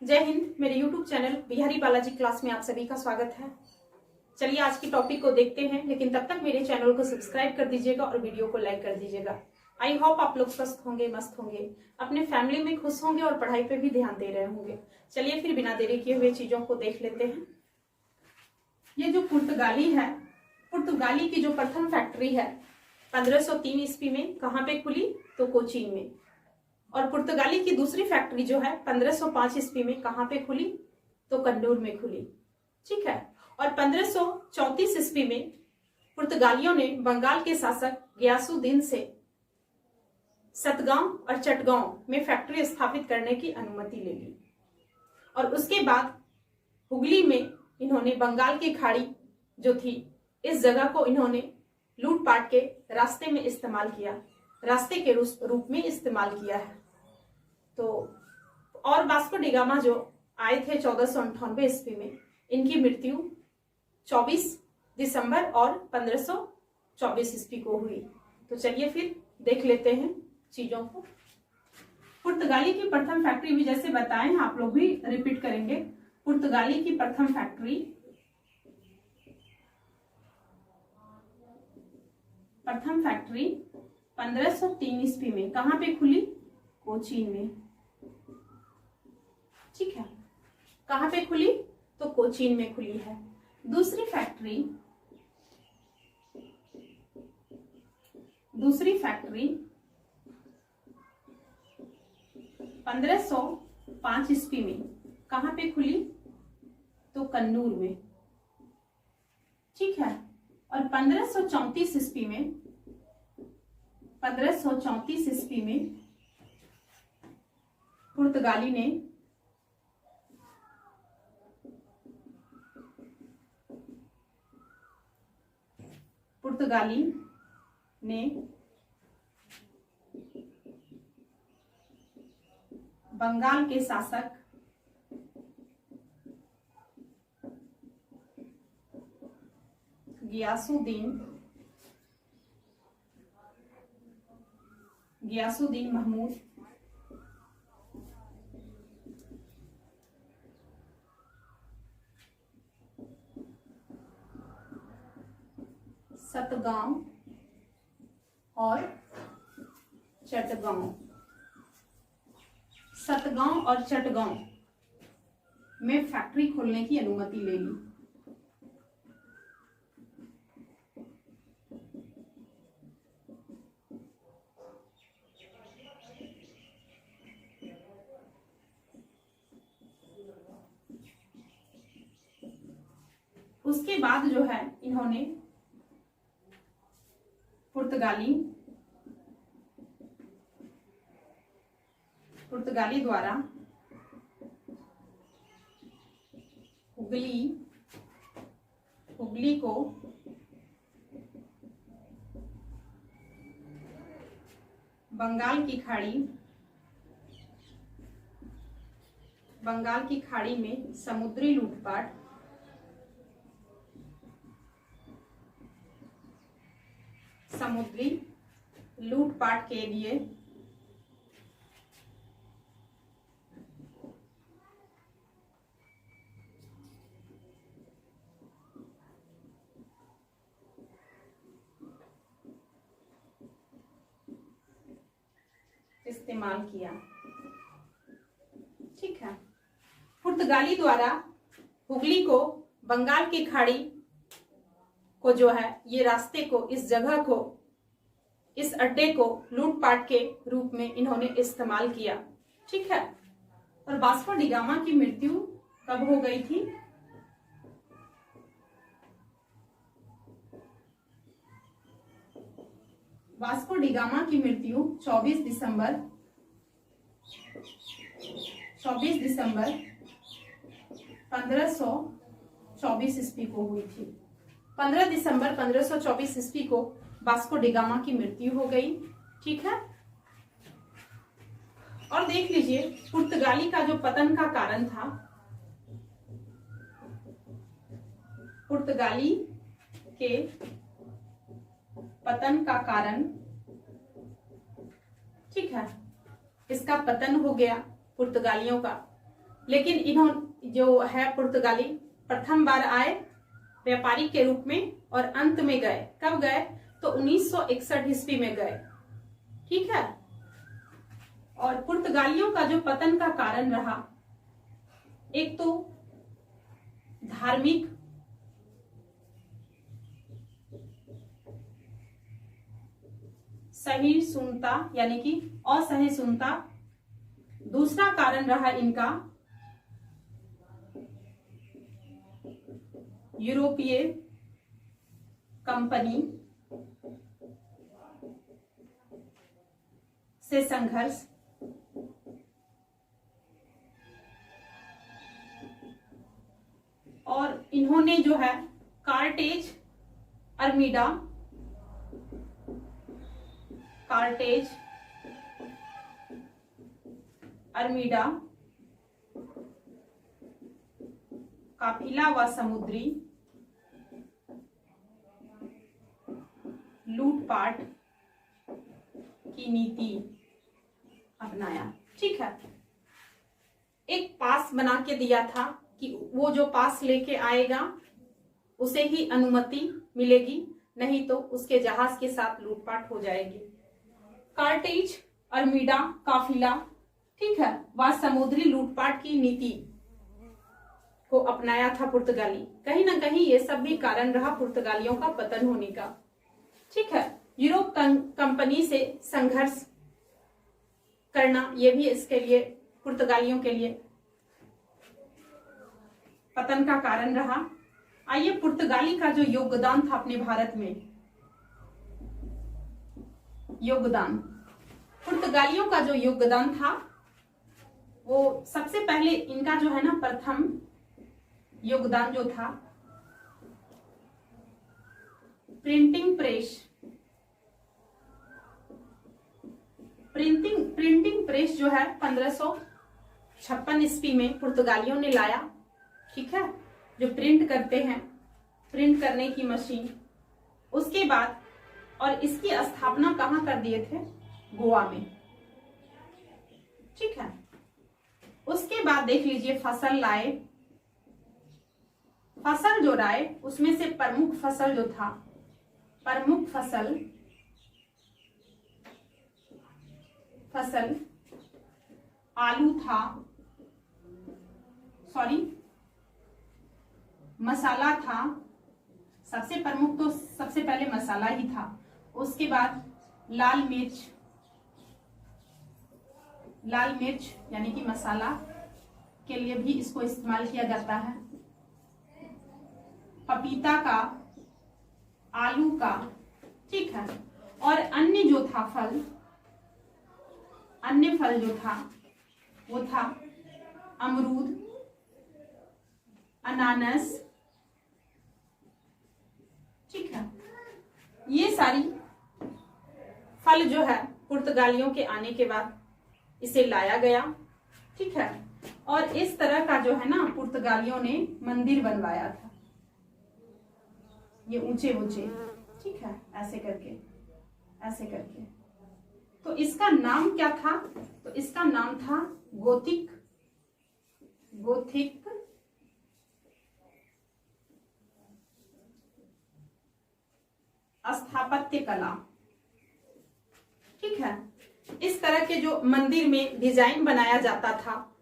जय हिंद। मेरे YouTube channel Bihari Balaji class में आप सभी का स्वागत है। चलिए आज की टॉपिक को देखते हैं, लेकिन तब तक मेरे चैनल को सब्सक्राइब कर दीजिएगा और वीडियो को लाइक कर दीजिएगा। आई होप आप लोग स्वस्थ होंगे, मस्त होंगे, अपने फैमिली में खुश होंगे और पढ़ाई पे भी ध्यान दे रहे होंगे। चलिए फिर बिना देरी किए हुए चीजों को देख लेते हैं। ये जो पुर्तगाली है, पुर्तगाली की जो प्रथम फैक्ट्री है 1503 ईस्वी में कहाँ पे खुली? तो कोचीन में। और पुर्तगाली की दूसरी फैक्ट्री जो है 1505 ईस्वी में कहाँ पे खुली? तो कन्नूर में खुली। ठीक है। और 1534 ईस्वी में पुर्तगालियों ने बंगाल के शासक गियासुद्दीन से सतगांव और चटगांव में फैक्ट्री स्थापित करने की अनुमति ले ली। और उसके बाद हुगली में इन्होंने बंगाल की खाड़ी जो थी, इस जगह को इन्होंने लूटपाट के रास्ते में इस्तेमाल किया, रास्ते के रूप में इस्तेमाल किया है। तो और वास्को डी गामा जो आए थे 1498 ईस्वी में, इनकी मृत्यु 24 दिसंबर और 1524 ईस्वी को हुई। तो चलिए फिर देख लेते हैं चीजों को। पुर्तगाली की प्रथम फैक्ट्री भी जैसे बताए हैं, आप लोग भी रिपीट करेंगे। पुर्तगाली की प्रथम फैक्ट्री 1503 ईस्वी में कहां पे खुली? कोचीन में। ठीक है। कहां पे खुली? तो कोचीन में खुली है। दूसरी फैक्ट्री 1505 ईस्वी में कहां पे खुली? तो कन्नूर में। ठीक है। और 1534 ईस्वी में पुर्तगाली ने बंगाल के शासक गियासुद्दीन महमूद सतगांव और चटगांव में फैक्ट्री खोलने की अनुमति ले ली। उसके बाद जो है इन्होंने पुर्तगाली द्वारा हुगली को बंगाल की खाड़ी में समुद्री लूटपाट के लिए इस्तेमाल किया। ठीक है। पुर्तगाली द्वारा हुगली को बंगाल की खाड़ी को जो है, ये रास्ते को, इस जगह को, इस अड्डे को लूटपाट के रूप में इन्होंने इस्तेमाल किया। ठीक है। और वास्को डी गामा की मृत्यु कब हो गई थी? वास्को डी गामा की मृत्यु 24 दिसंबर 1524 ईस्वी को हुई थी। 15 दिसंबर 1524 ईस्वी को वास्को डी गामा की मृत्यु हो गई। ठीक है। और देख लीजिए पुर्तगाली का जो पतन का कारण था, पुर्तगाली के पतन का कारण, ठीक है, इसका पतन हो गया पुर्तगालियों का, लेकिन इन्होंने जो है पुर्तगाली प्रथम बार आए व्यापारी के रूप में और अंत में गए। कब गए? तो 1961 ईस्वी में गए। ठीक है। और पुर्तगालियों का जो पतन का कारण रहा, एक तो धार्मिक सहिष्णुता यानी कि असहिष्णुता, दूसरा कारण रहा इनका यूरोपीय कंपनी से संघर्ष, और इन्होंने जो है कार्टेज अर्मीडा काफिला व समुद्री लूटपाट की नीति अपनाया। ठीक है। एक पास बना के दिया था कि वो जो पास लेके आएगा उसे ही अनुमति मिलेगी, नहीं तो उसके जहाज के साथ लूटपाट हो जाएगी। कार्टेज अर्मीडा काफिला, ठीक है, वह समुद्री लूटपाट की नीति को अपनाया था पुर्तगाली। कहीं ना कहीं ये सब भी कारण रहा पुर्तगालियों का पतन होने का। ठीक है। यूरोप कंपनी से संघर्ष करना, ये भी इसके लिए पुर्तगालियों के लिए पतन का कारण रहा। आइए पुर्तगाली का जो योगदान था अपने भारत में, योगदान, पुर्तगालियों का जो योगदान था वो सबसे पहले इनका जो है ना प्रथम योगदान जो था प्रिंटिंग प्रेस जो है 1556 ईस्वी में पुर्तगालियों ने लाया। ठीक है। जो प्रिंट करते हैं, प्रिंट करने की मशीन। उसके बाद और इसकी स्थापना कहाँ कर दिए थे? गोवा में। ठीक है। उसके बाद देख लीजिए फसल लाए। फसल जो लाए उसमें से प्रमुख फसल जो था, प्रमुख फसल आलू था, मसाला था। सबसे प्रमुख तो सबसे पहले मसाला ही था। उसके बाद लाल मिर्च यानी कि मसाला के लिए भी इसको इस्तेमाल किया जाता है। पपीता का, आलू का, ठीक है। और अन्य जो था अन्य फल जो था वो था अमरूद, अनानास। ठीक है। ये सारी फल जो है पुर्तगालियों के आने के बाद इसे लाया गया। ठीक है। और इस तरह का जो है ना पुर्तगालियों ने मंदिर बनवाया था, ये ऊंचे ऊंचे। ठीक है। ऐसे करके तो इसका नाम क्या था? तो इसका नाम था गोथिक स्थापत्य कला। ठीक है। इस तरह के जो मंदिर में डिजाइन बनाया जाता था,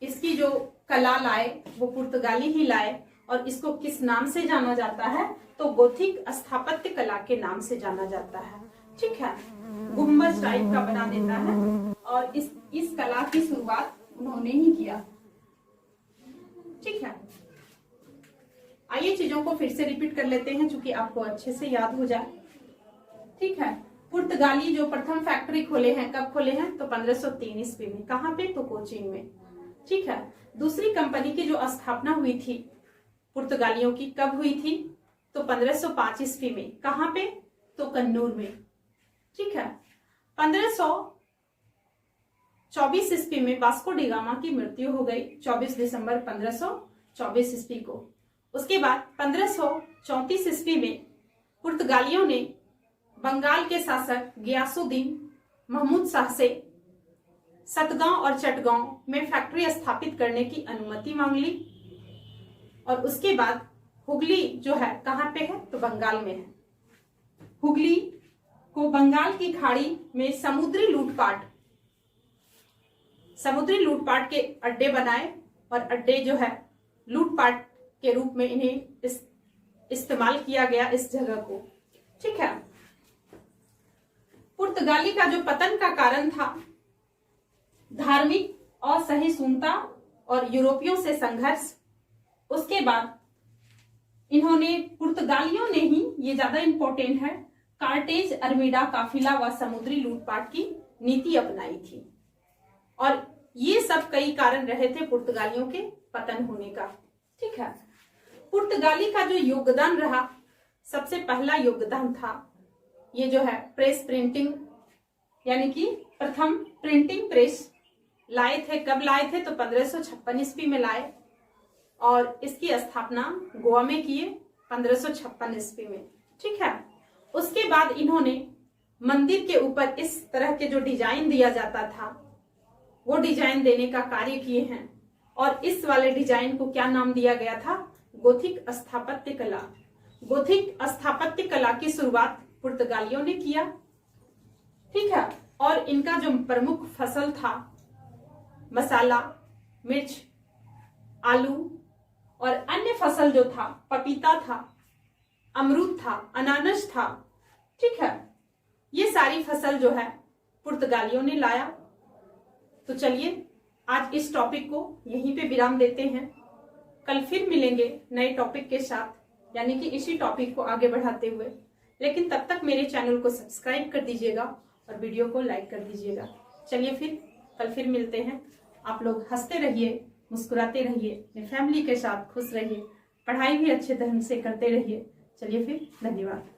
इसकी जो कला लाए वो पुर्तगाली ही लाए। और इसको किस नाम से जाना जाता है? तो गोथिक स्थापत्य कला के नाम से जाना जाता है। ठीक है। गुम्बज टाइप का बना देता है और इस कला की शुरुआत उन्होंने ही किया। ठीक है। आइए चीजों को फिर से रिपीट कर लेते हैं चूंकि आपको अच्छे से याद हो जाए। ठीक है। पुर्तगाली जो प्रथम फैक्ट्री खोले हैं, कब खोले हैं? तो 1503 ईस्वी में। कहाँ पे? तो कोचीन में। ठीक है। दूसरी कंपनी की जो स्थापना हुई थी पुर्तगालियों की, कब हुई थी? तो 1505 ईस्वी में। कहाँ पे? तो कन्नूर में। ठीक है। 1524 ईस्वी में वास्को डी गामा की मृत्यु हो गई, 24 दिसंबर 1524 ईस्वी को। उसके बाद 1534 ईस्वी में पुर्तगालियों ने बंगाल के शासक गियासुद्दीन महमूद शाह से सतगांव और चटगांव में फैक्ट्री स्थापित करने की अनुमति मांग ली। और उसके बाद हुगली जो है कहाँ पे है, तो बंगाल में है। हुगली को बंगाल की खाड़ी में समुद्री लूटपाट के अड्डे बनाए और अड्डे जो है लूटपाट के रूप में इन्हें इस्तेमाल किया गया इस जगह को। ठीक है। पुर्तगाली का जो पतन का कारण था धार्मिक असहिष्णुता और यूरोपियों से संघर्ष। उसके बाद इन्होंने पुर्तगालियों ने ही, ये ज्यादा इंपॉर्टेंट है, कार्टेज अर्मिडा काफिला व समुद्री लूटपाट की नीति अपनाई थी। और ये सब कई कारण रहे थे पुर्तगालियों के पतन होने का। ठीक है। पुर्तगाली का जो योगदान रहा, सबसे पहला योगदान था ये जो है प्रेस प्रिंटिंग, यानी कि प्रथम प्रिंटिंग प्रेस लाए थे। कब लाए थे, तो 1556 ईस्वी में लाए और इसकी स्थापना गोवा में किए 1556 ईस्वी में। ठीक है। उसके बाद इन्होंने मंदिर के ऊपर इस तरह के जो डिजाइन दिया जाता था वो डिजाइन देने का कार्य किए हैं। और इस वाले डिजाइन को क्या नाम दिया गया था, गोथिक स्थापत्य कला। गोथिक स्थापत्य कला की शुरुआत पुर्तगालियों ने किया। ठीक है। और इनका जो प्रमुख फसल था मसाला, मिर्च, आलू और अन्य फसल जो था पपीता था, अमरूद था, अनानास था। ठीक है। ये सारी फसल जो है पुर्तगालियों ने लाया। तो चलिए आज इस टॉपिक को यहीं पे विराम देते हैं। कल फिर मिलेंगे नए टॉपिक के साथ, यानी कि इसी टॉपिक को आगे बढ़ाते हुए। लेकिन तब तक मेरे चैनल को सब्सक्राइब कर दीजिएगा और वीडियो को लाइक कर दीजिएगा। चलिए फिर कल फिर मिलते हैं। आप लोग हंसते रहिए, मुस्कुराते रहिए, अपनी फैमिली के साथ खुश रहिए, पढ़ाई भी अच्छे ढंग से करते रहिए। चलिए फिर, धन्यवाद।